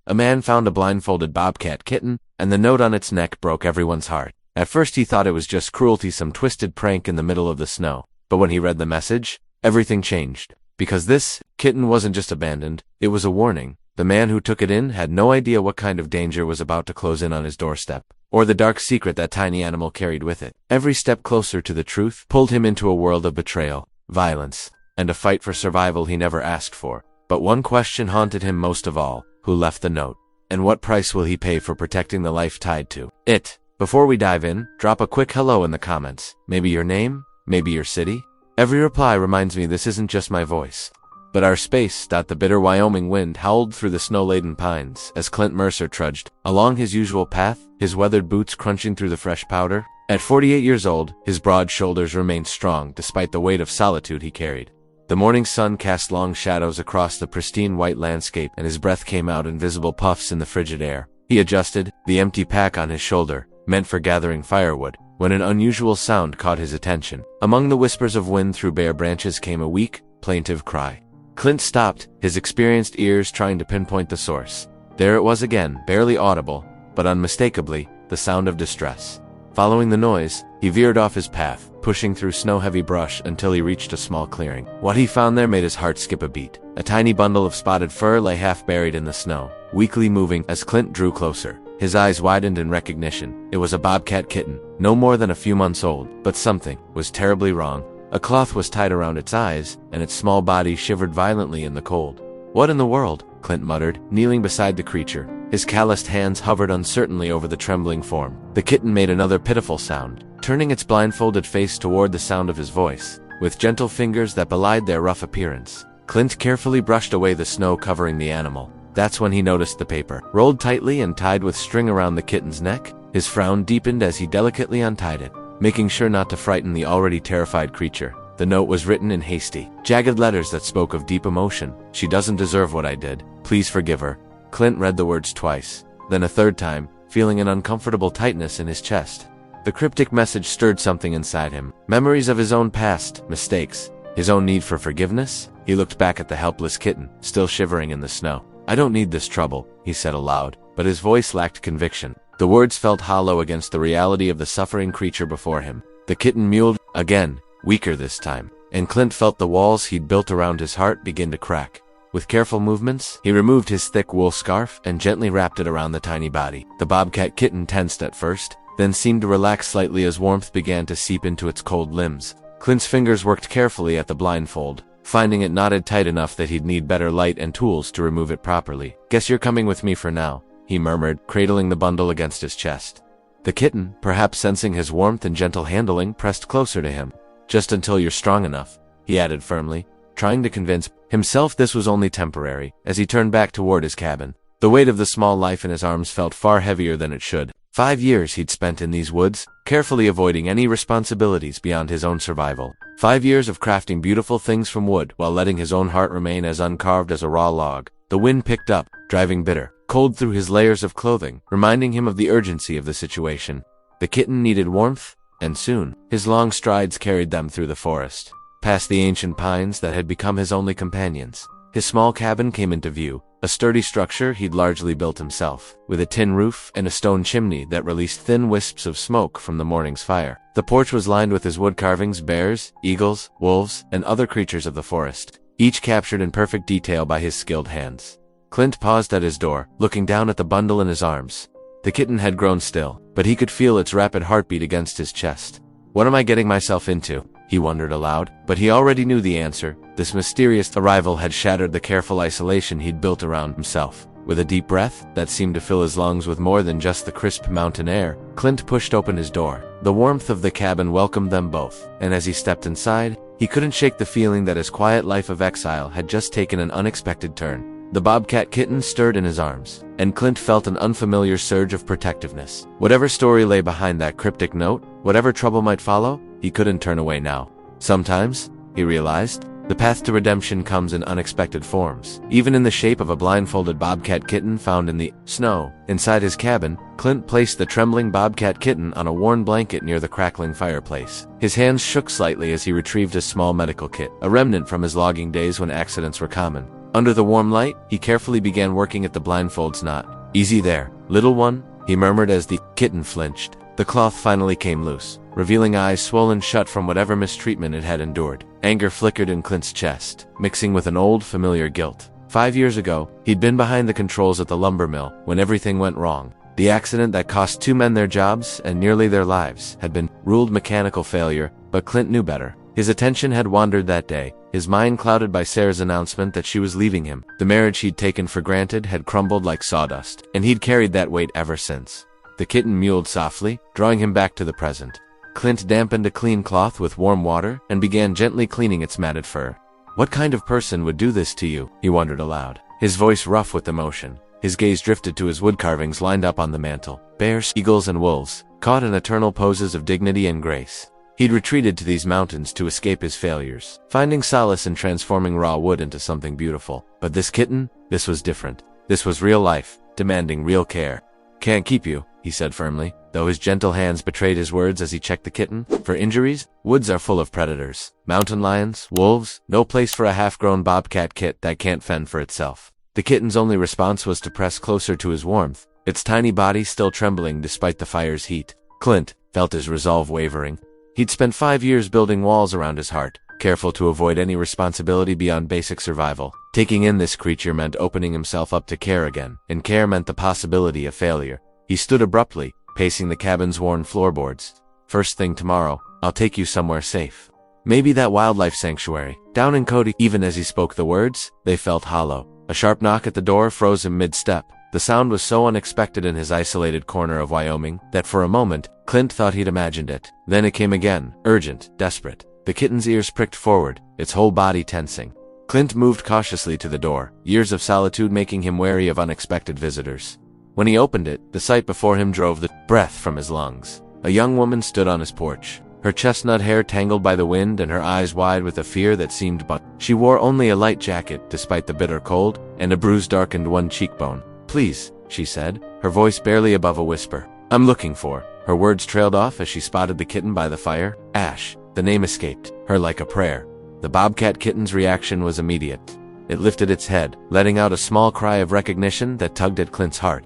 A man found a blindfolded bobcat kitten, and the note on its neck broke everyone's heart. At first he thought it was just cruelty, some twisted prank in the middle of the snow. But when he read the message, everything changed. Because this kitten wasn't just abandoned, it was a warning. The man who took it in had no idea what kind of danger was about to close in on his doorstep, or the dark secret that tiny animal carried with it. Every step closer to the truth pulled him into a world of betrayal, violence, and a fight for survival he never asked for. But one question haunted him most of all: who left the note? And what price will he pay for protecting the life tied to it? Before we dive in, drop a quick hello in the comments. Maybe your name, maybe your city. Every reply reminds me this isn't just my voice, but our space. The bitter Wyoming wind howled through the snow-laden pines as Clint Mercer trudged along his usual path, his weathered boots crunching through the fresh powder. At 48 years old, his broad shoulders remained strong despite the weight of solitude he carried. The morning sun cast long shadows across the pristine white landscape, and his breath came out in visible puffs in the frigid air. He adjusted, the empty pack on his shoulder, meant for gathering firewood, when an unusual sound caught his attention. Among the whispers of wind through bare branches came a weak, plaintive cry. Clint stopped, his experienced ears trying to pinpoint the source. There it was again, barely audible, but unmistakably, the sound of distress. Following the noise, he veered off his path, pushing through snow-heavy brush until he reached a small clearing. What he found there made his heart skip a beat. A tiny bundle of spotted fur lay half buried in the snow, weakly moving as Clint drew closer. His eyes widened in recognition. It was a bobcat kitten, no more than a few months old, but something was terribly wrong. A cloth was tied around its eyes, and its small body shivered violently in the cold. "What in the world?" Clint muttered, kneeling beside the creature. His calloused hands hovered uncertainly over the trembling form. The kitten made another pitiful sound, turning its blindfolded face toward the sound of his voice, with gentle fingers that belied their rough appearance. Clint carefully brushed away the snow covering the animal. That's when he noticed the paper, rolled tightly and tied with string around the kitten's neck. His frown deepened as he delicately untied it, making sure not to frighten the already terrified creature. The note was written in hasty, jagged letters that spoke of deep emotion. "She doesn't deserve what I did. Please forgive her." Clint read the words twice, then a third time, feeling an uncomfortable tightness in his chest. The cryptic message stirred something inside him. Memories of his own past, mistakes, his own need for forgiveness. He looked back at the helpless kitten, still shivering in the snow. "I don't need this trouble," he said aloud, but his voice lacked conviction. The words felt hollow against the reality of the suffering creature before him. The kitten mewed again, weaker this time, and Clint felt the walls he'd built around his heart begin to crack. With careful movements, he removed his thick wool scarf and gently wrapped it around the tiny body. The bobcat kitten tensed at first, then seemed to relax slightly as warmth began to seep into its cold limbs. Clint's fingers worked carefully at the blindfold, finding it knotted tight enough that he'd need better light and tools to remove it properly. "Guess you're coming with me for now," he murmured, cradling the bundle against his chest. The kitten, perhaps sensing his warmth and gentle handling, pressed closer to him. "Just until you're strong enough," he added firmly, trying to convince himself this was only temporary. As he turned back toward his cabin, the weight of the small life in his arms felt far heavier than it should. 5 years he'd spent in these woods, carefully avoiding any responsibilities beyond his own survival. 5 years of crafting beautiful things from wood while letting his own heart remain as uncarved as a raw log. The wind picked up, driving bitter cold through his layers of clothing, reminding him of the urgency of the situation. The kitten needed warmth, and soon. His long strides carried them through the forest, past the ancient pines that had become his only companions. His small cabin came into view, a sturdy structure he'd largely built himself, with a tin roof and a stone chimney that released thin wisps of smoke from the morning's fire. The porch was lined with his wood carvings: bears, eagles, wolves, and other creatures of the forest, each captured in perfect detail by his skilled hands. Clint paused at his door, looking down at the bundle in his arms. The kitten had grown still, but he could feel its rapid heartbeat against his chest. "What am I getting myself into?" he wondered aloud, but he already knew the answer. This mysterious arrival had shattered the careful isolation he'd built around himself. With a deep breath that seemed to fill his lungs with more than just the crisp mountain air, Clint pushed open his door. The warmth of the cabin welcomed them both, and as he stepped inside, he couldn't shake the feeling that his quiet life of exile had just taken an unexpected turn. The bobcat kitten stirred in his arms, and Clint felt an unfamiliar surge of protectiveness. Whatever story lay behind that cryptic note, whatever trouble might follow, he couldn't turn away now. Sometimes, he realized, the path to redemption comes in unexpected forms, even in the shape of a blindfolded bobcat kitten found in the snow. Inside his cabin, Clint placed the trembling bobcat kitten on a worn blanket near the crackling fireplace. His hands shook slightly as he retrieved a small medical kit, a remnant from his logging days when accidents were common. Under the warm light, he carefully began working at the blindfold's knot. "Easy there, little one," he murmured as the kitten flinched. The cloth finally came loose, revealing eyes swollen shut from whatever mistreatment it had endured. Anger flickered in Clint's chest, mixing with an old, familiar guilt. 5 years ago, he'd been behind the controls at the lumber mill when everything went wrong. The accident that cost 2 men their jobs and nearly their lives had been ruled mechanical failure, but Clint knew better. His attention had wandered that day, his mind clouded by Sarah's announcement that she was leaving him. The marriage he'd taken for granted had crumbled like sawdust, and he'd carried that weight ever since. The kitten mewed softly, drawing him back to the present. Clint dampened a clean cloth with warm water and began gently cleaning its matted fur. "What kind of person would do this to you?" he wondered aloud, his voice rough with emotion. His gaze drifted to his wood carvings lined up on the mantel. Bears, eagles, and wolves, caught in eternal poses of dignity and grace. He'd retreated to these mountains to escape his failures, finding solace in transforming raw wood into something beautiful. But this kitten, this was different. This was real life, demanding real care. "Can't keep you," he said firmly, though his gentle hands betrayed his words as he checked the kitten. "For injuries, woods are full of predators. Mountain lions, wolves, no place for a half-grown bobcat kit that can't fend for itself." The kitten's only response was to press closer to his warmth, its tiny body still trembling despite the fire's heat. Clint felt his resolve wavering. He'd spent 5 years building walls around his heart, careful to avoid any responsibility beyond basic survival. Taking in this creature meant opening himself up to care again, and care meant the possibility of failure. He stood abruptly, pacing the cabin's worn floorboards. "First thing tomorrow, I'll take you somewhere safe. Maybe that wildlife sanctuary, down in Cody." Even as he spoke the words, they felt hollow. A sharp knock at the door froze him mid-step. The sound was so unexpected in his isolated corner of Wyoming that for a moment, Clint thought he'd imagined it. Then it came again, urgent, desperate. The kitten's ears pricked forward, its whole body tensing. Clint moved cautiously to the door, years of solitude making him wary of unexpected visitors. When he opened it, the sight before him drove the breath from his lungs. A young woman stood on his porch, her chestnut hair tangled by the wind and her eyes wide with a fear that seemed but. She wore only a light jacket despite the bitter cold, and a bruise darkened one cheekbone. "Please," she said, her voice barely above a whisper. "I'm looking for." Her words trailed off as she spotted the kitten by the fire. Ash. The name escaped her like a prayer. The bobcat kitten's reaction was immediate. It lifted its head, letting out a small cry of recognition that tugged at Clint's heart.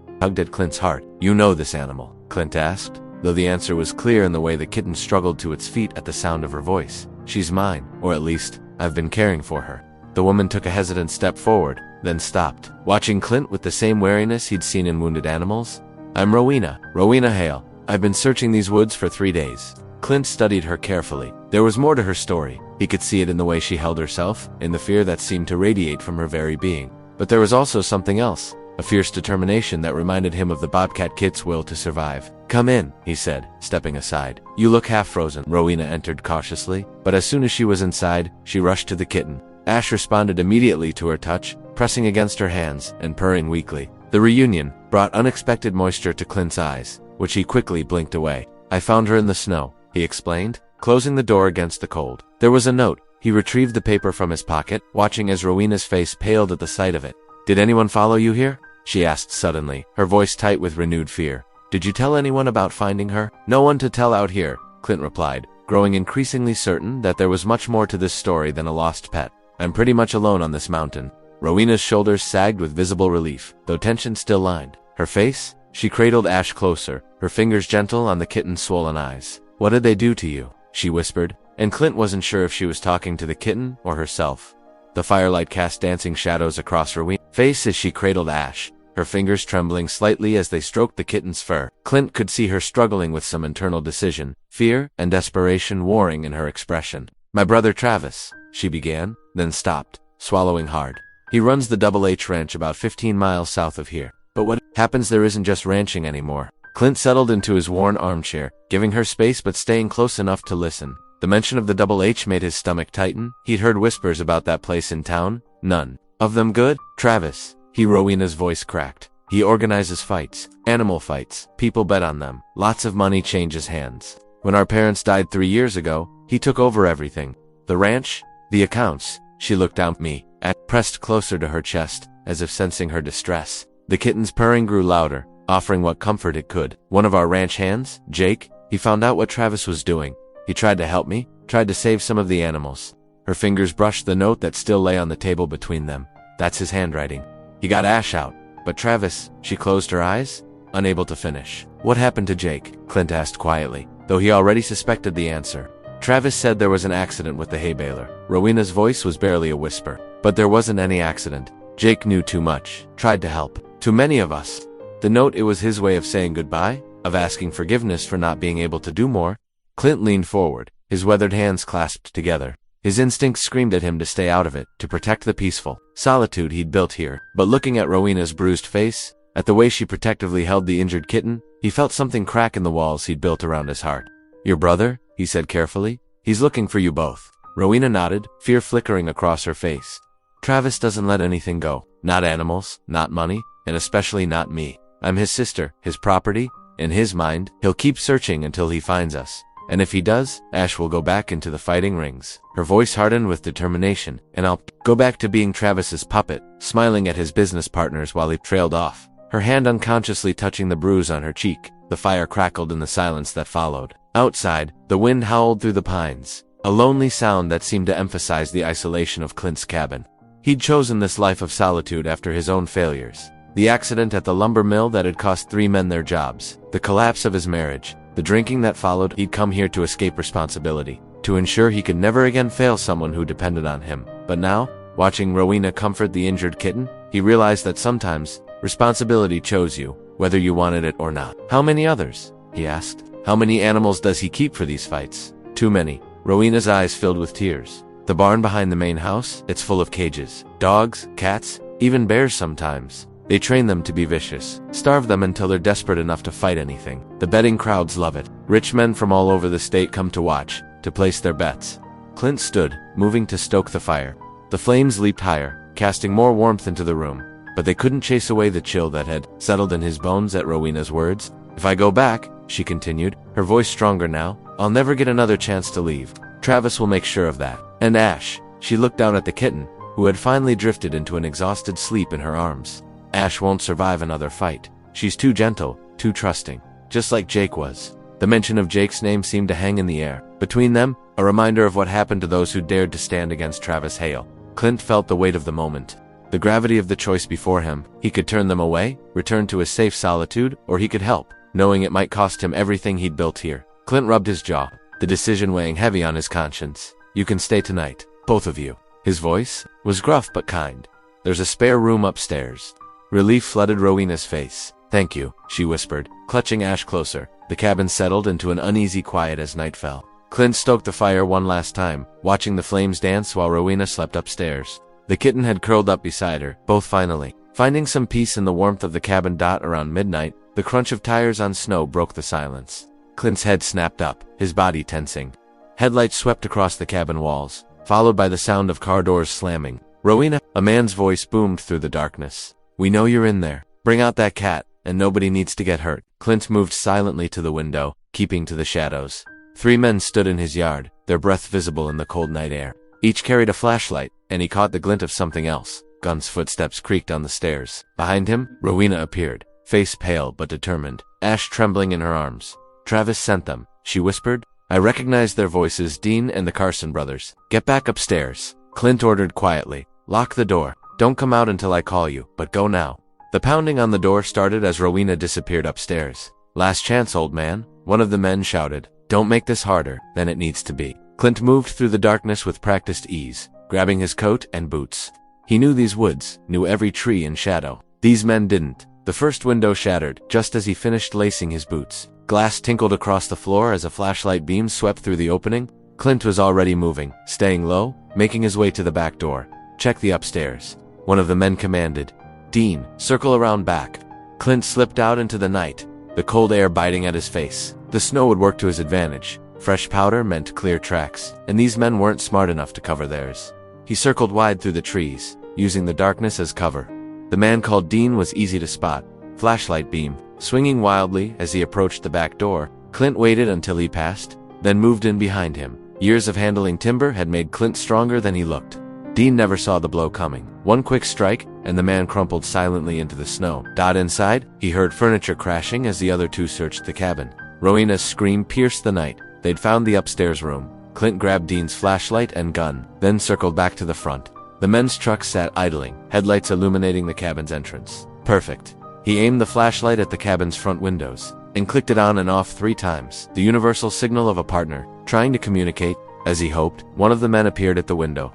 "You know this animal?" Clint asked, though the answer was clear in the way the kitten struggled to its feet at the sound of her voice. "She's mine, or at least, I've been caring for her." The woman took a hesitant step forward, then stopped, watching Clint with the same wariness he'd seen in wounded animals. "I'm Rowena Hale. I've been searching these woods for 3 days." Clint studied her carefully. There was more to her story. He could see it in the way she held herself, in the fear that seemed to radiate from her very being. But there was also something else, a fierce determination that reminded him of the bobcat kit's will to survive. "Come in," he said, stepping aside. "You look half frozen." Rowena entered cautiously, but as soon as she was inside, she rushed to the kitten. Ash responded immediately to her touch, pressing against her hands and purring weakly. The reunion brought unexpected moisture to Clint's eyes, which he quickly blinked away. "I found her in the snow," he explained, closing the door against the cold. There was a note. He retrieved the paper from his pocket, watching as Rowena's face paled at the sight of it. "Did anyone follow you here?" she asked suddenly, her voice tight with renewed fear. "Did you tell anyone about finding her?" "No one to tell out here," Clint replied, growing increasingly certain that there was much more to this story than a lost pet. "I'm pretty much alone on this mountain." Rowena's shoulders sagged with visible relief, though tension still lined her face. She cradled Ash closer, her fingers gentle on the kitten's swollen eyes. "What did they do to you?" she whispered, and Clint wasn't sure if she was talking to the kitten or herself. The firelight cast dancing shadows across Rowena's face as she cradled Ash, her fingers trembling slightly as they stroked the kitten's fur. Clint could see her struggling with some internal decision, fear and desperation warring in her expression. "My brother Travis," she began, then stopped, swallowing hard. "He runs the Double H Ranch about 15 miles south of here. But what happens there isn't just ranching anymore." Clint settled into his worn armchair, giving her space but staying close enough to listen. The mention of the Double H made his stomach tighten. He'd heard whispers about that place in town, none of them good. "Travis," Rowena's voice cracked. "He organizes fights, animal fights. People bet on them. Lots of money changes hands. When our parents died 3 years ago, he took over everything. The ranch, the accounts." She looked down at me, pressed closer to her chest, as if sensing her distress. The kitten's purring grew louder, offering what comfort it could. "One of our ranch hands, Jake, he found out what Travis was doing. He tried to help me, tried to save some of the animals." Her fingers brushed the note that still lay on the table between them. That's his handwriting. He got Ash out. But Travis, she closed her eyes, unable to finish. What happened to Jake? Clint asked quietly, though he already suspected the answer. Travis said there was an accident with the hay baler. Rowena's voice was barely a whisper. But there wasn't any accident. Jake knew too much, tried to help. Too many of us. The note, it was his way of saying goodbye, of asking forgiveness for not being able to do more. Clint leaned forward, his weathered hands clasped together. His instincts screamed at him to stay out of it, to protect the peaceful solitude he'd built here. But looking at Rowena's bruised face, at the way she protectively held the injured kitten, he felt something crack in the walls he'd built around his heart. Your brother? He said carefully. He's looking for you both. Rowena nodded, fear flickering across her face. Travis doesn't let anything go. Not animals, not money, and especially not me. I'm his sister, his property. In his mind, he'll keep searching until he finds us. And if he does, Ash will go back into the fighting rings. Her voice hardened with determination, and I'll go back to being Travis's puppet, smiling at his business partners while he trailed off. Her hand unconsciously touching the bruise on her cheek. The fire crackled in the silence that followed. Outside, the wind howled through the pines, a lonely sound that seemed to emphasize the isolation of Clint's cabin. He'd chosen this life of solitude after his own failures. The accident at the lumber mill that had cost 3 men their jobs, the collapse of his marriage, the drinking that followed. He'd come here to escape responsibility, to ensure he could never again fail someone who depended on him. But now, watching Rowena comfort the injured kitten, he realized that sometimes, responsibility chose you, whether you wanted it or not. How many others? He asked. How many animals does he keep for these fights? Too many. Rowena's eyes filled with tears. The barn behind the main house, it's full of cages. Dogs, cats, even bears sometimes. They train them to be vicious, starve them until they're desperate enough to fight anything. The betting crowds love it. Rich men from all over the state come to watch, to place their bets. Clint stood, moving to stoke the fire. The flames leaped higher, casting more warmth into the room, but they couldn't chase away the chill that had settled in his bones at Rowena's words. If I go back, she continued, her voice stronger now, I'll never get another chance to leave. Travis will make sure of that. And Ash, she looked down at the kitten, who had finally drifted into an exhausted sleep in her arms. Ash won't survive another fight. She's too gentle, too trusting, just like Jake was. The mention of Jake's name seemed to hang in the air. Between them, a reminder of what happened to those who dared to stand against Travis Hale. Clint felt the weight of the moment, the gravity of the choice before him. He could turn them away, return to his safe solitude, or he could help, knowing it might cost him everything he'd built here. Clint rubbed his jaw, the decision weighing heavy on his conscience. You can stay tonight, both of you. His voice was gruff but kind. There's a spare room upstairs. Relief flooded Rowena's face. Thank you, she whispered, clutching Ash closer. The cabin settled into an uneasy quiet as night fell. Clint stoked the fire one last time, watching the flames dance while Rowena slept upstairs. The kitten had curled up beside her, both finally finding some peace in the warmth of the cabin. Around midnight, the crunch of tires on snow broke the silence. Clint's head snapped up, his body tensing. Headlights swept across the cabin walls, followed by the sound of car doors slamming. Rowena, a man's voice boomed through the darkness. We know you're in there. Bring out that cat, and nobody needs to get hurt. Clint moved silently to the window, keeping to the shadows. 3 men stood in his yard, their breath visible in the cold night air. Each carried a flashlight, and he caught the glint of something else. Gunn's footsteps creaked on the stairs. Behind him, Rowena appeared, face pale but determined, Ash trembling in her arms. Travis sent them, she whispered. I recognized their voices, Dean and the Carson brothers. Get back upstairs, Clint ordered quietly. Lock the door. Don't come out until I call you, but go now. The pounding on the door started as Rowena disappeared upstairs. Last chance, old man, one of the men shouted. Don't make this harder than it needs to be. Clint moved through the darkness with practiced ease, grabbing his coat and boots. He knew these woods, knew every tree and shadow. These men didn't. The first window shattered, just as he finished lacing his boots. Glass tinkled across the floor as a flashlight beam swept through the opening. Clint was already moving, staying low, making his way to the back door. Check the upstairs. One of the men commanded. Dean, circle around back. Clint slipped out into the night, the cold air biting at his face. The snow would work to his advantage. Fresh powder meant clear tracks, and these men weren't smart enough to cover theirs. He circled wide through the trees, using the darkness as cover. The man called Dean was easy to spot. Flashlight beam, swinging wildly as he approached the back door. Clint waited until he passed, then moved in behind him. Years of handling timber had made Clint stronger than he looked. Dean never saw the blow coming. One quick strike, and the man crumpled silently into the snow. Inside, he heard furniture crashing as the other 2 searched the cabin. Rowena's scream pierced the night. They'd found the upstairs room. Clint grabbed Dean's flashlight and gun, then circled back to the front. The men's truck sat idling, headlights illuminating the cabin's entrance. Perfect. He aimed the flashlight at the cabin's front windows and clicked it on and off 3 times, the universal signal of a partner trying to communicate. As he hoped, one of the men appeared at the window.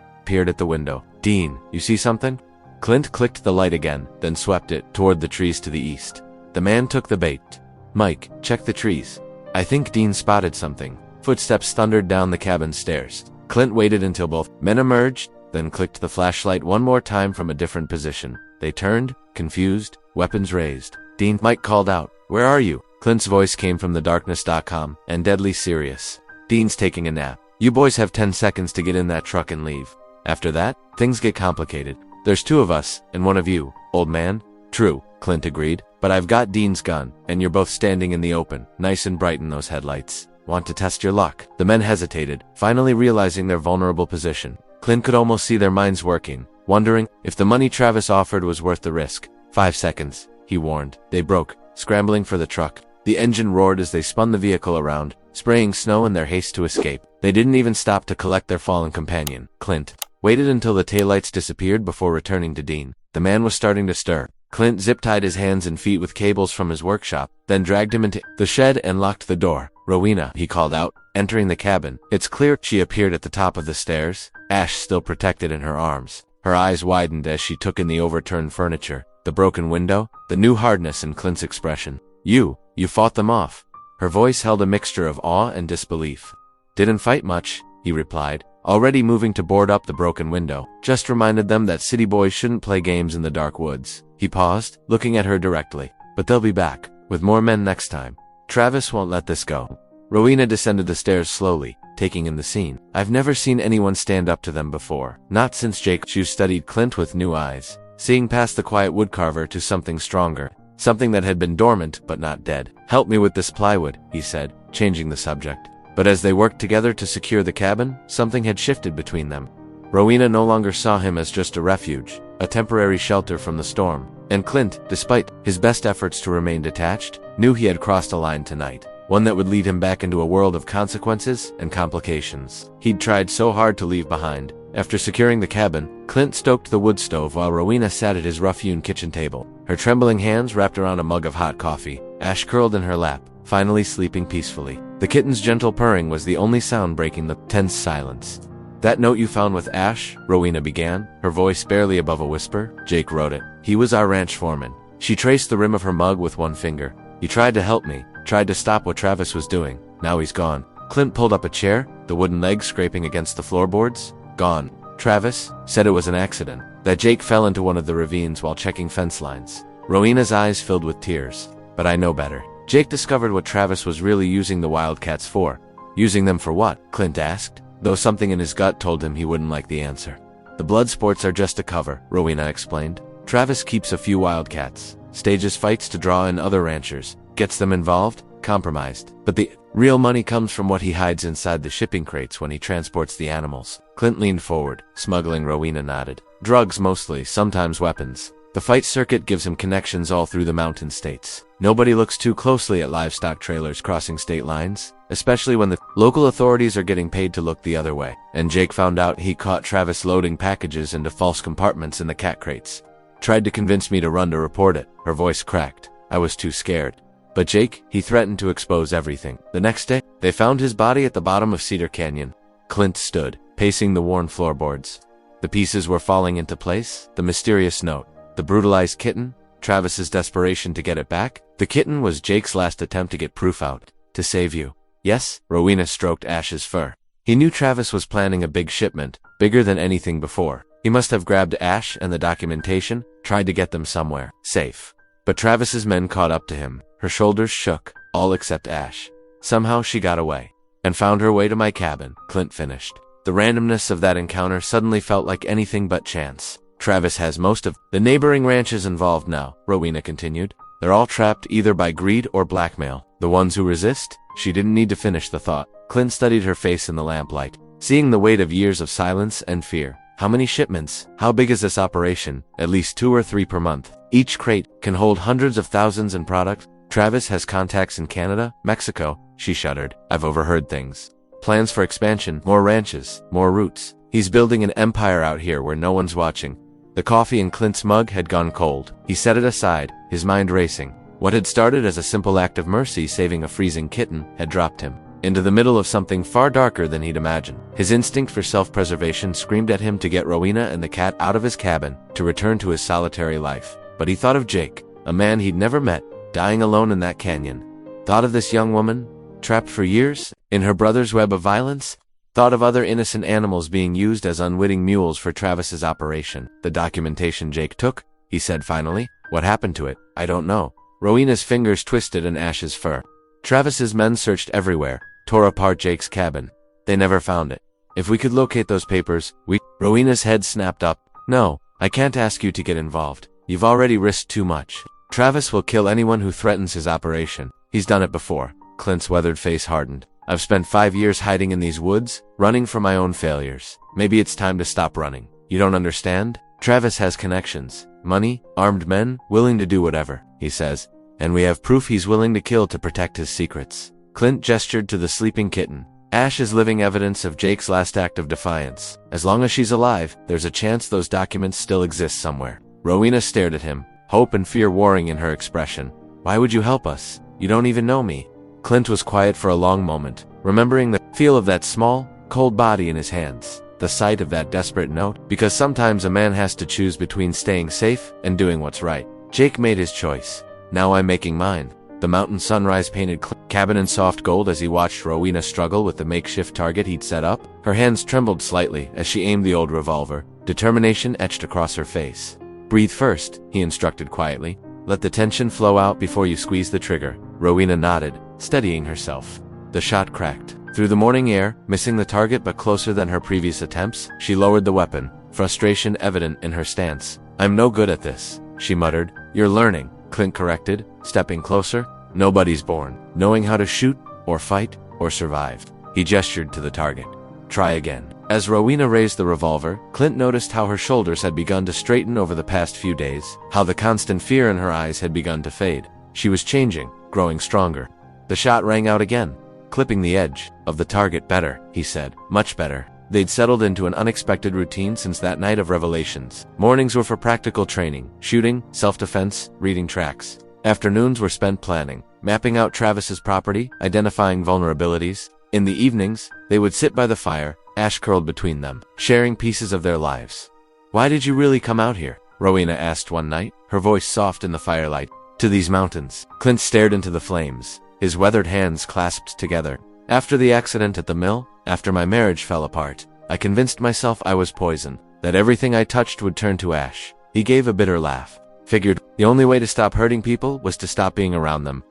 Dean, you see something? Clint clicked the light again, then swept it toward the trees to the east. The man took the bait. Mike, check the trees. I think Dean spotted something. Footsteps thundered down the cabin stairs. Clint waited until both men emerged, then clicked the flashlight one more time from a different position. They turned, confused, weapons raised. Dean, Mike called out. Where are you? Clint's voice came from the darkness.com, and deadly serious. Dean's taking a nap. You boys have 10 seconds to get in that truck and leave. After that, things get complicated. There's 2 of us, and 1 of you, old man. True, Clint agreed, but I've got Dean's gun, and you're both standing in the open, nice and bright in those headlights. Want to test your luck? The men hesitated, finally realizing their vulnerable position. Clint could almost see their minds working, wondering if the money Travis offered was worth the risk. 5 seconds, he warned. They broke, scrambling for the truck. The engine roared as they spun the vehicle around, spraying snow in their haste to escape. They didn't even stop to collect their fallen companion. Clint waited until the taillights disappeared before returning to Dean. The man was starting to stir. Clint zip-tied his hands and feet with cables from his workshop, then dragged him into the shed and locked the door. Rowena, he called out, entering the cabin. It's clear. She appeared at the top of the stairs, Ash still protected in her arms. Her eyes widened as she took in the overturned furniture, the broken window, the new hardness in Clint's expression. You fought them off. Her voice held a mixture of awe and disbelief. Didn't fight much, he replied, already moving to board up the broken window. Just reminded them that city boys shouldn't play games in the dark woods. He paused, looking at her directly. But they'll be back, with more men next time. Travis won't let this go. Rowena descended the stairs slowly, taking in the scene. I've never seen anyone stand up to them before. Not since Jake. She studied Clint with new eyes, seeing past the quiet woodcarver to something stronger. Something that had been dormant but not dead. Help me with this plywood, he said, changing the subject. But as they worked together to secure the cabin, something had shifted between them. Rowena no longer saw him as just a refuge, a temporary shelter from the storm. And Clint, despite his best efforts to remain detached, knew he had crossed a line tonight. One that would lead him back into a world of consequences and complications he'd tried so hard to leave behind. After securing the cabin, Clint stoked the wood stove while Rowena sat at his rough-hewn kitchen table, her trembling hands wrapped around a mug of hot coffee. Ash curled in her lap, finally sleeping peacefully. The kitten's gentle purring was the only sound breaking the tense silence. That note you found with Ash, Rowena began, her voice barely above a whisper. Jake wrote it. He was our ranch foreman. She traced the rim of her mug with one finger. He tried to help me, tried to stop what Travis was doing. Now he's gone. Clint pulled up a chair, the wooden legs scraping against the floorboards. Gone. Travis said it was an accident, that Jake fell into one of the ravines while checking fence lines. Rowena's eyes filled with tears. But I know better. Jake discovered what Travis was really using the Wildcats for. Using them for what? Clint asked, though something in his gut told him he wouldn't like the answer. The blood sports are just a cover, Rowena explained. Travis keeps a few Wildcats, stages fights to draw in other ranchers, gets them involved, compromised. But the real money comes from what he hides inside the shipping crates when he transports the animals. Clint leaned forward, smuggling. Rowena nodded. Drugs mostly, sometimes weapons. The fight circuit gives him connections all through the mountain states. Nobody looks too closely at livestock trailers crossing state lines, especially when the local authorities are getting paid to look the other way. And Jake found out he caught Travis loading packages into false compartments in the cat crates. Tried to convince me to run to report it. Her voice cracked. I was too scared. But Jake, he threatened to expose everything. The next day, they found his body at the bottom of Cedar Canyon. Clint stood, pacing the worn floorboards. The pieces were falling into place. The mysterious note. The brutalized kitten. Travis's desperation to get it back. The kitten was Jake's last attempt to get proof out. To save you. Yes, Rowena stroked Ash's fur. He knew Travis was planning a big shipment, bigger than anything before. He must have grabbed Ash and the documentation, tried to get them somewhere safe. But Travis's men caught up to him. Her shoulders shook, all except Ash. Somehow she got away. And found her way to my cabin, Clint finished. The randomness of that encounter suddenly felt like anything but chance. Travis has most of the neighboring ranches involved now, Rowena continued. They're all trapped either by greed or blackmail. The ones who resist? She didn't need to finish the thought. Clint studied her face in the lamplight, seeing the weight of years of silence and fear. How many shipments? How big is this operation? At least 2 or 3 per month. Each crate can hold hundreds of thousands in product. Travis has contacts in Canada, Mexico. She shuddered. I've overheard things. Plans for expansion, more ranches, more routes. He's building an empire out here where no one's watching. The coffee in Clint's mug had gone cold. He set it aside, his mind racing. What had started as a simple act of mercy saving a freezing kitten had dropped him into the middle of something far darker than he'd imagined. His instinct for self-preservation screamed at him to get Rowena and the cat out of his cabin, to return to his solitary life. But he thought of Jake, a man he'd never met, dying alone in that canyon. Thought of this young woman, trapped for years, in her brother's web of violence. Thought of other innocent animals being used as unwitting mules for Travis's operation. The documentation Jake took, he said finally. What happened to it? I don't know. Rowena's fingers twisted in Ash's fur. Travis's men searched everywhere, tore apart Jake's cabin. They never found it. If we could locate those papers, Rowena's head snapped up. No, I can't ask you to get involved. You've already risked too much. Travis will kill anyone who threatens his operation. He's done it before. Clint's weathered face hardened. I've spent 5 years hiding in these woods, running from my own failures. Maybe it's time to stop running. You don't understand? Travis has connections, money, armed men, willing to do whatever, he says. And we have proof he's willing to kill to protect his secrets. Clint gestured to the sleeping kitten. Ash is living evidence of Jake's last act of defiance. As long as she's alive, there's a chance those documents still exist somewhere. Rowena stared at him, hope and fear warring in her expression. Why would you help us? You don't even know me. Clint was quiet for a long moment, remembering the feel of that small, cold body in his hands, the sight of that desperate note, because sometimes a man has to choose between staying safe and doing what's right. Jake made his choice. Now I'm making mine. The mountain sunrise painted cabin in soft gold as he watched Rowena struggle with the makeshift target he'd set up. Her hands trembled slightly as she aimed the old revolver, determination etched across her face. Breathe first, he instructed quietly. Let the tension flow out before you squeeze the trigger. Rowena nodded, steadying herself. The shot cracked. Through the morning air, missing the target but closer than her previous attempts, she lowered the weapon, frustration evident in her stance. I'm no good at this, she muttered. You're learning, Clint corrected, stepping closer. Nobody's born knowing how to shoot, or fight, or survive. He gestured to the target. Try again. As Rowena raised the revolver, Clint noticed how her shoulders had begun to straighten over the past few days, how the constant fear in her eyes had begun to fade. She was changing, growing stronger. The shot rang out again, clipping the edge of the target. Better, he said, much better. They'd settled into an unexpected routine since that night of revelations. Mornings were for practical training, shooting, self-defense, reading tracks. Afternoons were spent planning, mapping out Travis's property, identifying vulnerabilities. In the evenings, they would sit by the fire, Ash curled between them, sharing pieces of their lives. Why did you really come out here? Rowena asked one night, her voice soft in the firelight. To these mountains. Clint stared into the flames, his weathered hands clasped together. After the accident at the mill, after my marriage fell apart, I convinced myself I was poison, that everything I touched would turn to ash. He gave a bitter laugh. Figured the only way to stop hurting people was to stop being around them.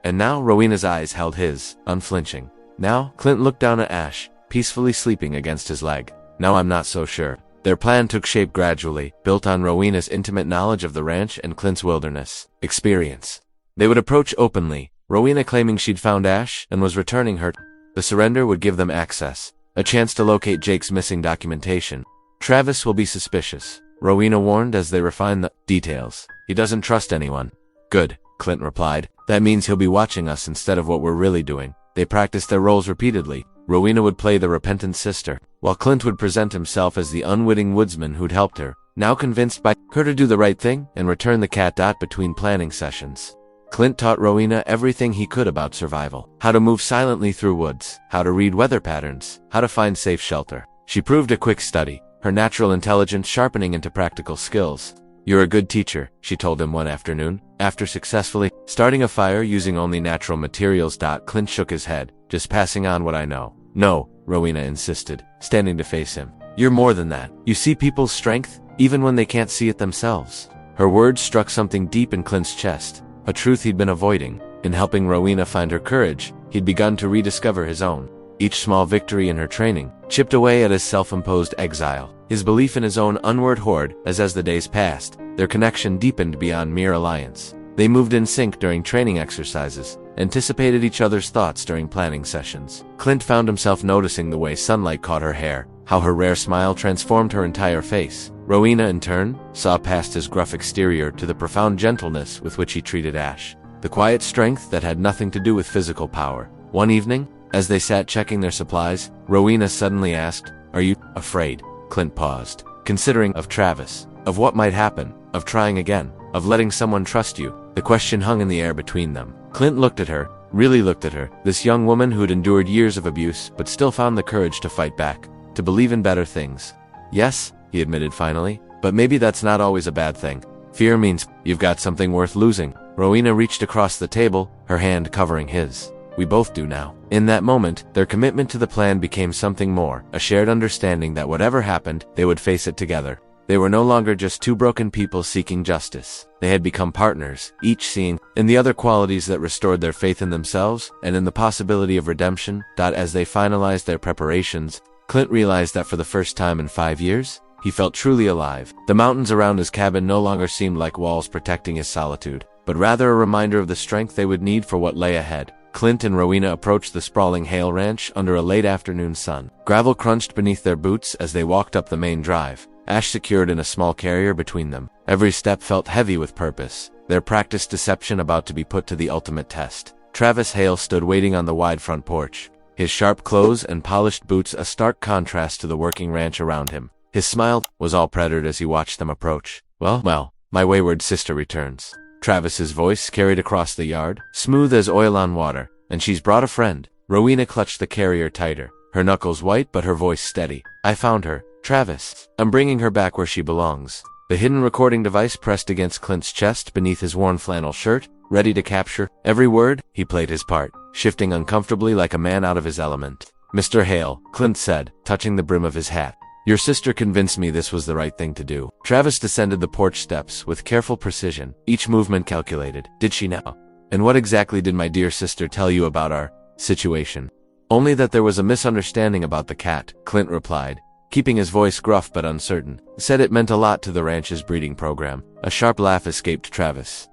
And now Rowena's eyes held his, unflinching. Now, Clint looked down at Ash, peacefully sleeping against his leg. Now I'm not so sure. Their plan took shape gradually, built on Rowena's intimate knowledge of the ranch and Clint's wilderness experience. They would approach openly, Rowena claiming she'd found Ash and was returning her. The surrender would give them access, a chance to locate Jake's missing documentation. Travis will be suspicious, Rowena warned as they refined the details. He doesn't trust anyone. Good, Clint replied. That means he'll be watching us instead of what we're really doing. They practiced their roles repeatedly. Rowena would play the repentant sister, while Clint would present himself as the unwitting woodsman who'd helped her, now convinced by her to do the right thing and return the cat. Between planning sessions, Clint taught Rowena everything he could about survival, how to move silently through woods, how to read weather patterns, how to find safe shelter. She proved a quick study, her natural intelligence sharpening into practical skills. You're a good teacher, she told him one afternoon, after successfully starting a fire using only natural materials. Clint shook his head. Just passing on what I know. No, Rowena insisted, standing to face him. You're more than that. You see people's strength, even when they can't see it themselves. Her words struck something deep in Clint's chest, a truth he'd been avoiding. In helping Rowena find her courage, he'd begun to rediscover his own. Each small victory in her training chipped away at his self-imposed exile, his belief in his own unword hoard. As the days passed, their connection deepened beyond mere alliance. They moved in sync during training exercises, anticipated each other's thoughts during planning sessions. Clint found himself noticing the way sunlight caught her hair, how her rare smile transformed her entire face. Rowena, in turn, saw past his gruff exterior to the profound gentleness with which he treated Ash, the quiet strength that had nothing to do with physical power. One evening, as they sat checking their supplies, Rowena suddenly asked, Are you afraid? Clint paused, considering of Travis, of what might happen, of trying again, of letting someone trust you. The question hung in the air between them. Clint looked at her, really looked at her, this young woman who'd endured years of abuse but still found the courage to fight back, to believe in better things. Yes, he admitted finally, but maybe that's not always a bad thing. Fear means you've got something worth losing. Rowena reached across the table, her hand covering his. We both do now. In that moment, their commitment to the plan became something more, a shared understanding that whatever happened, they would face it together. They were no longer just two broken people seeking justice. They had become partners, each seeing in the other qualities that restored their faith in themselves and in the possibility of redemption. As they finalized their preparations, Clint realized that for the first time in 5 years, he felt truly alive. The mountains around his cabin no longer seemed like walls protecting his solitude, but rather a reminder of the strength they would need for what lay ahead. Clint and Rowena approached the sprawling Hale Ranch under a late afternoon sun. Gravel crunched beneath their boots as they walked up the main drive, Ash secured in a small carrier between them. Every step felt heavy with purpose, their practiced deception about to be put to the ultimate test. Travis Hale stood waiting on the wide front porch, his sharp clothes and polished boots a stark contrast to the working ranch around him. His smile was all predator as he watched them approach. Well, my wayward sister returns. Travis's voice carried across the yard, smooth as oil on water. And she's brought a friend. Rowena clutched the carrier tighter, her knuckles white but her voice steady. I found her, Travis. I'm bringing her back where she belongs. The hidden recording device pressed against Clint's chest beneath his worn flannel shirt, ready to capture every word. He played his part, shifting uncomfortably like a man out of his element. Mr. Hale, Clint said, touching the brim of his hat. Your sister convinced me this was the right thing to do. Travis descended the porch steps with careful precision, each movement calculated. Did she now? And what exactly did my dear sister tell you about our situation? Only that there was a misunderstanding about the cat, Clint replied, keeping his voice gruff but uncertain. Said it meant a lot to the ranch's breeding program. A sharp laugh escaped Travis.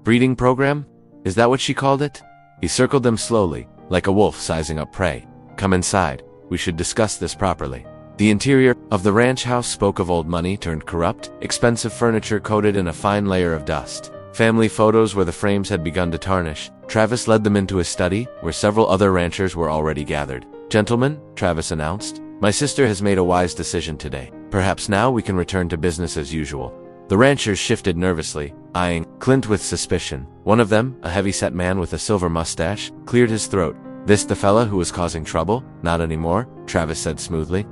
Breeding program? Is that what she called it? He circled them slowly, like a wolf sizing up prey. Come inside. We should discuss this properly. The interior of the ranch house spoke of old money turned corrupt, expensive furniture coated in a fine layer of dust. Family photos where the frames had begun to tarnish. Travis led them into his study, where several other ranchers were already gathered. Gentlemen, Travis announced, my sister has made a wise decision today. Perhaps now we can return to business as usual. The ranchers shifted nervously, eyeing Clint with suspicion. One of them, a heavy-set man with a silver mustache, cleared his throat. This the fella who was causing trouble? Not anymore, Travis said smoothly.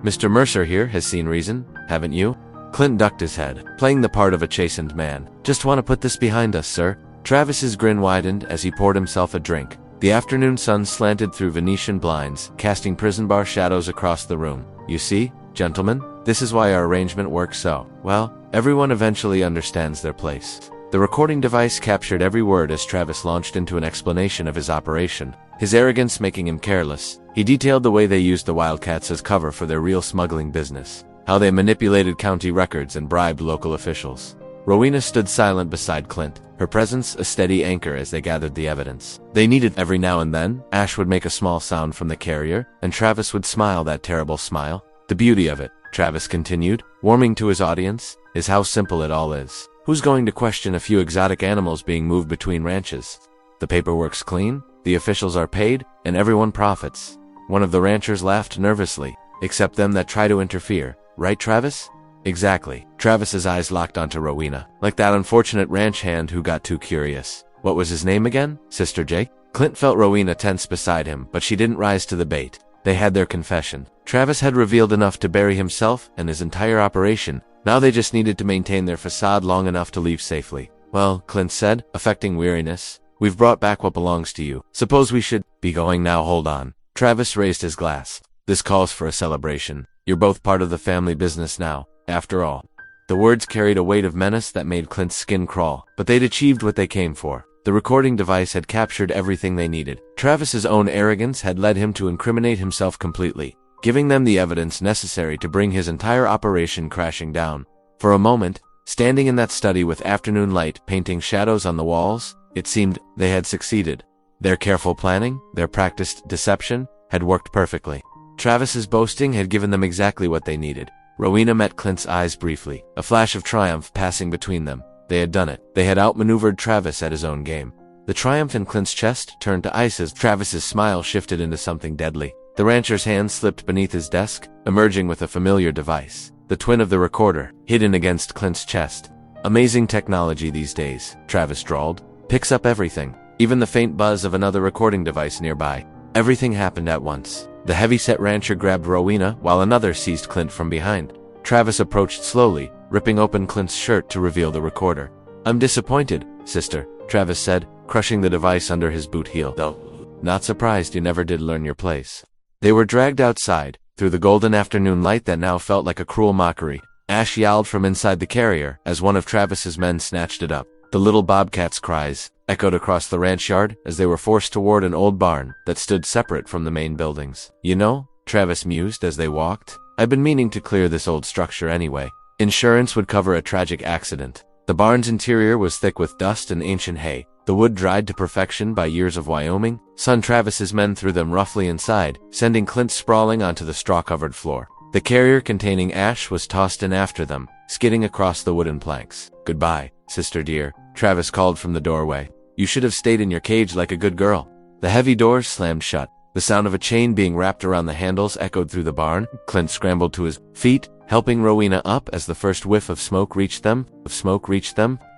Mr. Mercer here has seen reason, haven't you? Clint ducked his head, playing the part of a chastened man. Just want to put this behind us, sir. Travis's grin widened as he poured himself a drink. The afternoon sun slanted through Venetian blinds, casting prison bar shadows across the room. You see, gentlemen, this is why our arrangement works so well. Everyone eventually understands their place. The recording device captured every word as Travis launched into an explanation of his operation, his arrogance making him careless. He detailed the way they used the Wildcats as cover for their real smuggling business, how they manipulated county records and bribed local officials. Rowena stood silent beside Clint, her presence a steady anchor as they gathered the evidence. They needed every now and then. Ash would make a small sound from the carrier, and Travis would smile that terrible smile. The beauty of it, Travis continued, warming to his audience, is how simple it all is. Who's going to question a few exotic animals being moved between ranches? The paperwork's clean, the officials are paid, and everyone profits. One of the ranchers laughed nervously. Except them that try to interfere. Right, Travis? Exactly. Travis's eyes locked onto Rowena, like that unfortunate ranch hand who got too curious. What was his name again? Sister Jake? Clint felt Rowena tense beside him, but she didn't rise to the bait. They had their confession. Travis had revealed enough to bury himself and his entire operation. Now they just needed to maintain their facade long enough to leave safely. Well, Clint said, affecting weariness, we've brought back what belongs to you. Suppose we should be going now. Hold on. Travis raised his glass. This calls for a celebration. You're both part of the family business now, after all. The words carried a weight of menace that made Clint's skin crawl, but they'd achieved what they came for. The recording device had captured everything they needed. Travis's own arrogance had led him to incriminate himself completely, giving them the evidence necessary to bring his entire operation crashing down. For a moment, standing in that study with afternoon light painting shadows on the walls, it seemed they had succeeded. Their careful planning, their practiced deception, had worked perfectly. Travis's boasting had given them exactly what they needed. Rowena met Clint's eyes briefly, a flash of triumph passing between them. They had done it. They had outmaneuvered Travis at his own game. The triumph in Clint's chest turned to ice as Travis's smile shifted into something deadly. The rancher's hand slipped beneath his desk, emerging with a familiar device. The twin of the recorder, hidden against Clint's chest. Amazing technology these days, Travis drawled. Picks up everything, even the faint buzz of another recording device nearby. Everything happened at once. The heavy-set rancher grabbed Rowena while another seized Clint from behind. Travis approached slowly, ripping open Clint's shirt to reveal the recorder. "I'm disappointed, sister," Travis said, crushing the device under his boot heel. "Though, not surprised you never did learn your place." They were dragged outside, through the golden afternoon light that now felt like a cruel mockery. Ash yowled from inside the carrier as one of Travis's men snatched it up. The little bobcat's cries echoed across the ranch yard as they were forced toward an old barn that stood separate from the main buildings. "You know," Travis mused as they walked, "I've been meaning to clear this old structure anyway. Insurance would cover a tragic accident." The barn's interior was thick with dust and ancient hay, the wood dried to perfection by years of Wyoming. Son Travis's men threw them roughly inside, sending Clint sprawling onto the straw-covered floor. The carrier containing Ash was tossed in after them, skidding across the wooden planks. "Goodbye, sister dear," Travis called from the doorway. "You should have stayed in your cage like a good girl." The heavy doors slammed shut. The sound of a chain being wrapped around the handles echoed through the barn. Clint scrambled to his feet, helping Rowena up as the first whiff of smoke reached them.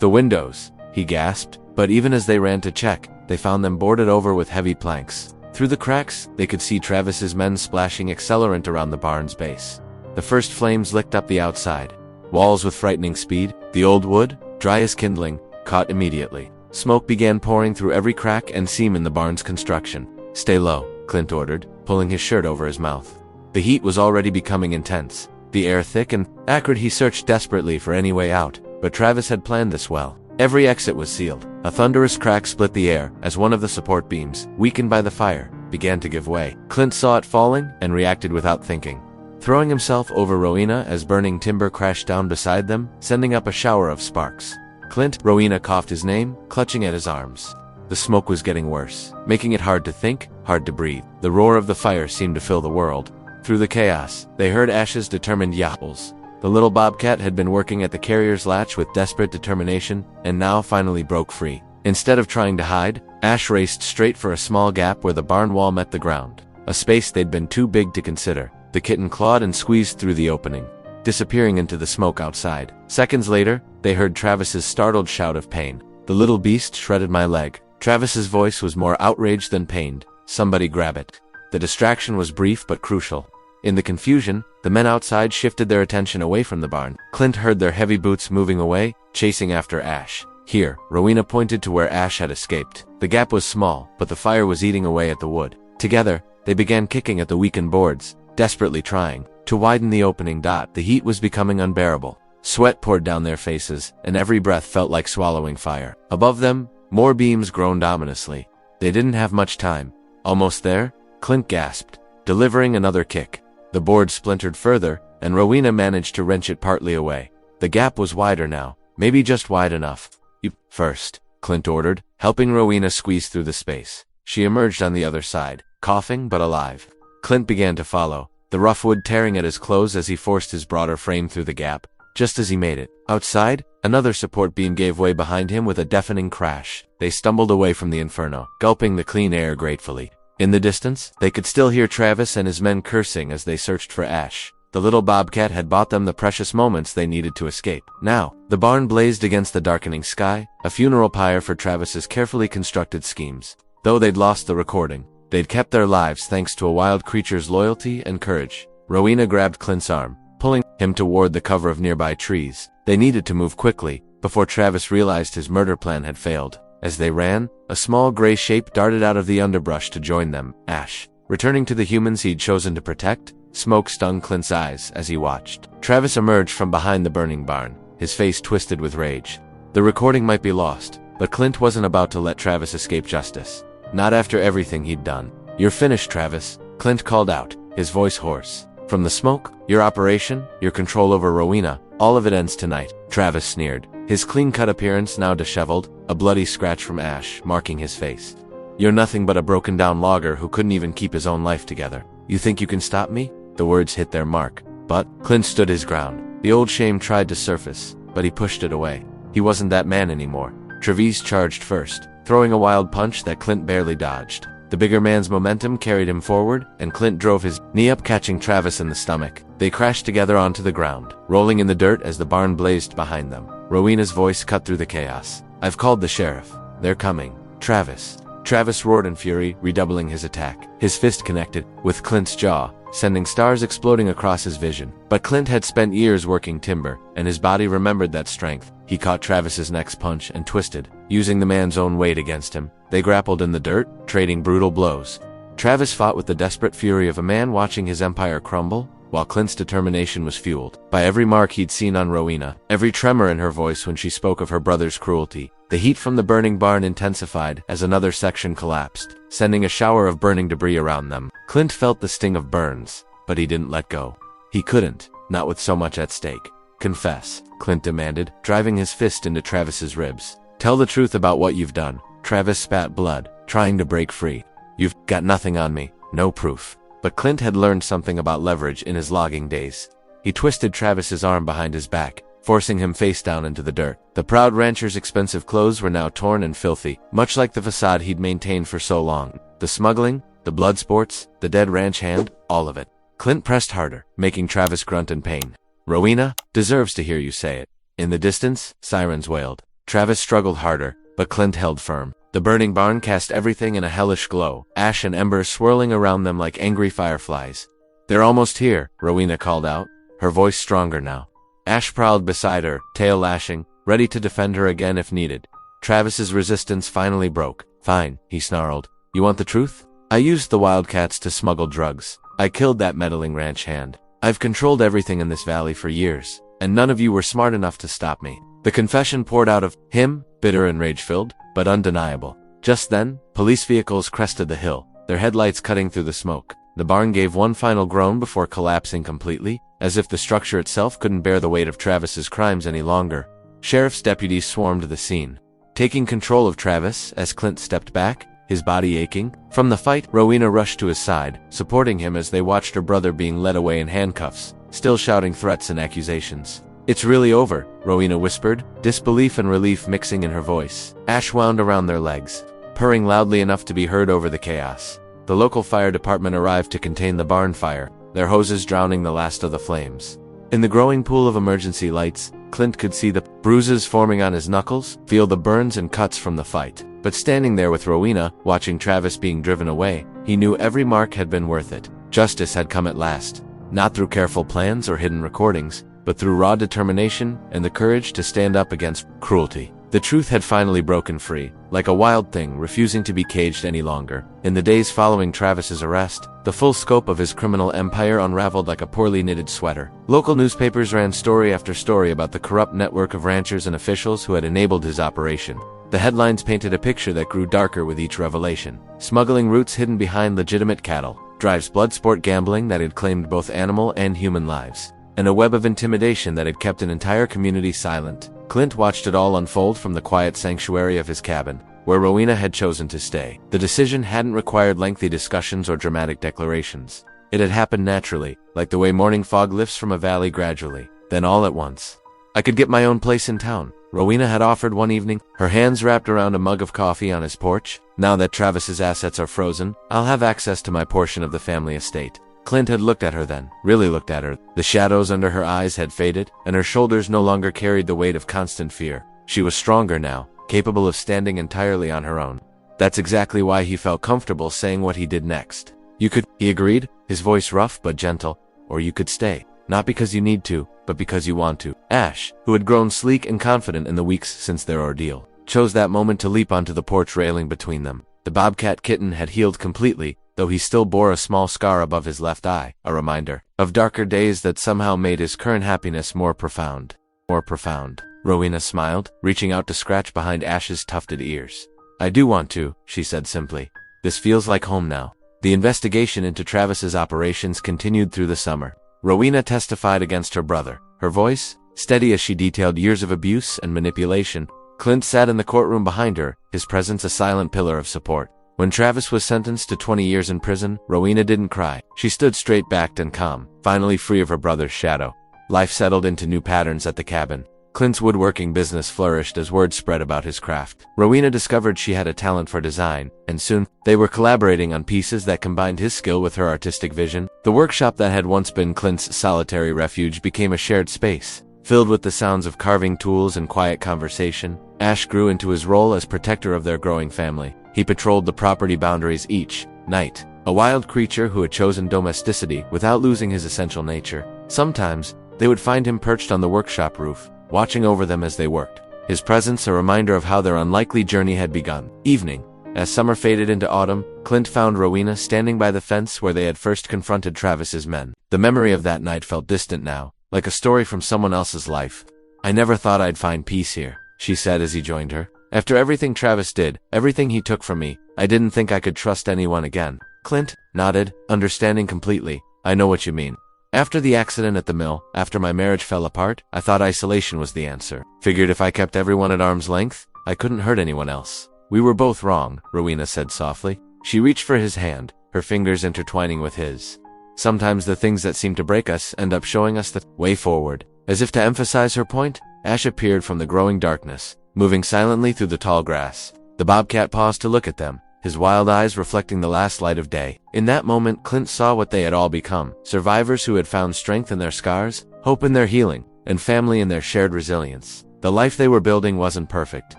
"The windows," he gasped, but even as they ran to check, they found them boarded over with heavy planks. Through the cracks, they could see Travis's men splashing accelerant around the barn's base. The first flames licked up the outside. Walls with frightening speed, the old wood, dry as kindling, caught immediately. Smoke began pouring through every crack and seam in the barn's construction. "Stay low," Clint ordered, pulling his shirt over his mouth. The heat was already becoming intense. The air thick and acrid. He searched desperately for any way out, but Travis had planned this well. Every exit was sealed. A thunderous crack split the air as one of the support beams, weakened by the fire, began to give way. Clint saw it falling and reacted without thinking, throwing himself over Rowena as burning timber crashed down beside them, sending up a shower of sparks. "Clint," Rowena coughed his name, clutching at his arms. The smoke was getting worse, making it hard to think, hard to breathe. The roar of the fire seemed to fill the world. Through the chaos, they heard Ash's determined yowls. The little bobcat had been working at the carrier's latch with desperate determination, and now finally broke free. Instead of trying to hide, Ash raced straight for a small gap where the barn wall met the ground, a space they'd been too big to consider. The kitten clawed and squeezed through the opening, disappearing into the smoke outside. Seconds later, they heard Travis's startled shout of pain. "The little beast shredded my leg." Travis's voice was more outraged than pained. "Somebody grab it." The distraction was brief but crucial. In the confusion, the men outside shifted their attention away from the barn. Clint heard their heavy boots moving away, chasing after Ash. "Here," Rowena pointed to where Ash had escaped. The gap was small, but the fire was eating away at the wood. Together, they began kicking at the weakened boards, desperately trying to widen the opening. The heat was becoming unbearable. Sweat poured down their faces, and every breath felt like swallowing fire. Above them, more beams groaned ominously. They didn't have much time. "Almost there?" Clint gasped, delivering another kick. The board splintered further, and Rowena managed to wrench it partly away. The gap was wider now, maybe just wide enough. "You first," Clint ordered, helping Rowena squeeze through the space. She emerged on the other side, coughing but alive. Clint began to follow, the rough wood tearing at his clothes as he forced his broader frame through the gap. Just as he made it, outside, another support beam gave way behind him with a deafening crash. They stumbled away from the inferno, gulping the clean air gratefully. In the distance, they could still hear Travis and his men cursing as they searched for Ash. The little bobcat had bought them the precious moments they needed to escape. Now, the barn blazed against the darkening sky, a funeral pyre for Travis's carefully constructed schemes. Though they'd lost the recording, they'd kept their lives thanks to a wild creature's loyalty and courage. Rowena grabbed Clint's arm, pulling him toward the cover of nearby trees. They needed to move quickly, before Travis realized his murder plan had failed. As they ran, a small gray shape darted out of the underbrush to join them, Ash. Returning to the humans he'd chosen to protect, smoke stung Clint's eyes as he watched. Travis emerged from behind the burning barn, his face twisted with rage. The recording might be lost, but Clint wasn't about to let Travis escape justice. Not after everything he'd done. "You're finished, Travis," Clint called out, his voice hoarse. "From the smoke, your operation, your control over Rowena, all of it ends tonight." Travis sneered, his clean-cut appearance now disheveled, a bloody scratch from Ash marking his face. "You're nothing but a broken-down logger who couldn't even keep his own life together. You think you can stop me?" The words hit their mark. But Clint stood his ground. The old shame tried to surface, but he pushed it away. He wasn't that man anymore. Travis charged first, throwing a wild punch that Clint barely dodged. The bigger man's momentum carried him forward, and Clint drove his knee up, catching Travis in the stomach. They crashed together onto the ground, rolling in the dirt as the barn blazed behind them. Rowena's voice cut through the chaos. "I've called the sheriff. They're coming. Travis." Travis roared in fury, redoubling his attack. His fist connected with Clint's jaw, sending stars exploding across his vision. But Clint had spent years working timber, and his body remembered that strength. He caught Travis's next punch and twisted, using the man's own weight against him. They grappled in the dirt, trading brutal blows. Travis fought with the desperate fury of a man watching his empire crumble, while Clint's determination was fueled by every mark he'd seen on Rowena, every tremor in her voice when she spoke of her brother's cruelty. The heat from the burning barn intensified as another section collapsed, sending a shower of burning debris around them. Clint felt the sting of burns, but he didn't let go. He couldn't, not with so much at stake. "Confess," Clint demanded, driving his fist into Travis's ribs. "Tell the truth about what you've done." Travis spat blood, trying to break free. "You've got nothing on me, no proof." But Clint had learned something about leverage in his logging days. He twisted Travis's arm behind his back, forcing him face down into the dirt. The proud rancher's expensive clothes were now torn and filthy, much like the facade he'd maintained for so long. The smuggling, the blood sports, the dead ranch hand, all of it. Clint pressed harder, making Travis grunt in pain. "Rowena deserves to hear you say it." In the distance, sirens wailed. Travis struggled harder, but Clint held firm. The burning barn cast everything in a hellish glow, ash and embers swirling around them like angry fireflies. "They're almost here," Rowena called out, her voice stronger now. Ash prowled beside her, tail lashing, ready to defend her again if needed. Travis's resistance finally broke. "Fine," he snarled. "You want the truth? I used the wildcats to smuggle drugs. I killed that meddling ranch hand. I've controlled everything in this valley for years, and none of you were smart enough to stop me." The confession poured out of him, bitter and rage-filled, but undeniable. Just then, police vehicles crested the hill, their headlights cutting through the smoke. The barn gave one final groan before collapsing completely, as if the structure itself couldn't bear the weight of Travis's crimes any longer. Sheriff's deputies swarmed the scene, taking control of Travis as Clint stepped back, his body aching. From the fight, Rowena rushed to his side, supporting him as they watched her brother being led away in handcuffs, still shouting threats and accusations. "It's really over," Rowena whispered, disbelief and relief mixing in her voice. Ash wound around their legs, purring loudly enough to be heard over the chaos. The local fire department arrived to contain the barn fire, their hoses drowning the last of the flames. In the growing pool of emergency lights, Clint could see the bruises forming on his knuckles, feel the burns and cuts from the fight. But standing there with Rowena, watching Travis being driven away, he knew every mark had been worth it. Justice had come at last, not through careful plans or hidden recordings, but through raw determination and the courage to stand up against cruelty. The truth had finally broken free, like a wild thing refusing to be caged any longer. In the days following Travis's arrest, the full scope of his criminal empire unraveled like a poorly knitted sweater. Local newspapers ran story after story about the corrupt network of ranchers and officials who had enabled his operation. The headlines painted a picture that grew darker with each revelation. Smuggling routes hidden behind legitimate cattle, Drive's blood sport gambling that had claimed both animal and human lives, and a web of intimidation that had kept an entire community silent. Clint watched it all unfold from the quiet sanctuary of his cabin, where Rowena had chosen to stay. The decision hadn't required lengthy discussions or dramatic declarations. It had happened naturally, like the way morning fog lifts from a valley gradually, then all at once. "I could get my own place in town," Rowena had offered one evening, her hands wrapped around a mug of coffee on his porch. "Now that Travis's assets are frozen, I'll have access to my portion of the family estate." Clint had looked at her then, really looked at her. The shadows under her eyes had faded, and her shoulders no longer carried the weight of constant fear. She was stronger now, capable of standing entirely on her own. That's exactly why he felt comfortable saying what he did next. "You could," he agreed, his voice rough but gentle, "or you could stay. Not because you need to, but because you want to." Ash, who had grown sleek and confident in the weeks since their ordeal, chose that moment to leap onto the porch railing between them. The Bobcat Kitten had healed completely, though he still bore a small scar above his left eye, a reminder of darker days that somehow made his current happiness more profound. More profound. Rowena smiled, reaching out to scratch behind Ash's tufted ears. "I do want to," she said simply. "This feels like home now." The investigation into Travis's operations continued through the summer. Rowena testified against her brother, her voice steady as she detailed years of abuse and manipulation. Clint sat in the courtroom behind her, his presence a silent pillar of support. When Travis was sentenced to 20 years in prison, Rowena didn't cry. She stood straight-backed and calm, finally free of her brother's shadow. Life settled into new patterns at the cabin. Clint's woodworking business flourished as word spread about his craft. Rowena discovered she had a talent for design, and soon, they were collaborating on pieces that combined his skill with her artistic vision. The workshop that had once been Clint's solitary refuge became a shared space. Filled with the sounds of carving tools and quiet conversation, Ash grew into his role as protector of their growing family. He patrolled the property boundaries each night, a wild creature who had chosen domesticity without losing his essential nature. Sometimes, they would find him perched on the workshop roof, watching over them as they worked, his presence a reminder of how their unlikely journey had begun. Evening. As summer faded into autumn, Clint found Rowena standing by the fence where they had first confronted Travis's men. The memory of that night felt distant now, like a story from someone else's life. "I never thought I'd find peace here," she said as he joined her. "After everything Travis did, everything he took from me, I didn't think I could trust anyone again." Clint nodded, understanding completely. "I know what you mean. After the accident at the mill, after my marriage fell apart, I thought isolation was the answer. Figured if I kept everyone at arm's length, I couldn't hurt anyone else." "We were both wrong," Rowena said softly. She reached for his hand, her fingers intertwining with his. "Sometimes the things that seem to break us end up showing us the way forward." As if to emphasize her point, Ash appeared from the growing darkness, moving silently through the tall grass. The bobcat paused to look at them, his wild eyes reflecting the last light of day. In that moment, Clint saw what they had all become, survivors who had found strength in their scars, hope in their healing, and family in their shared resilience. The life they were building wasn't perfect.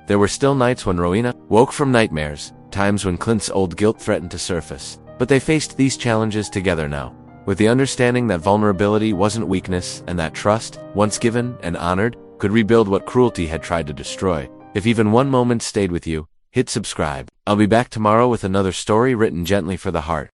There were still nights when Rowena woke from nightmares, times when Clint's old guilt threatened to surface. But they faced these challenges together now, with the understanding that vulnerability wasn't weakness and that trust, once given and honored, could rebuild what cruelty had tried to destroy. If even one moment stayed with you, hit subscribe. I'll be back tomorrow with another story written gently for the heart.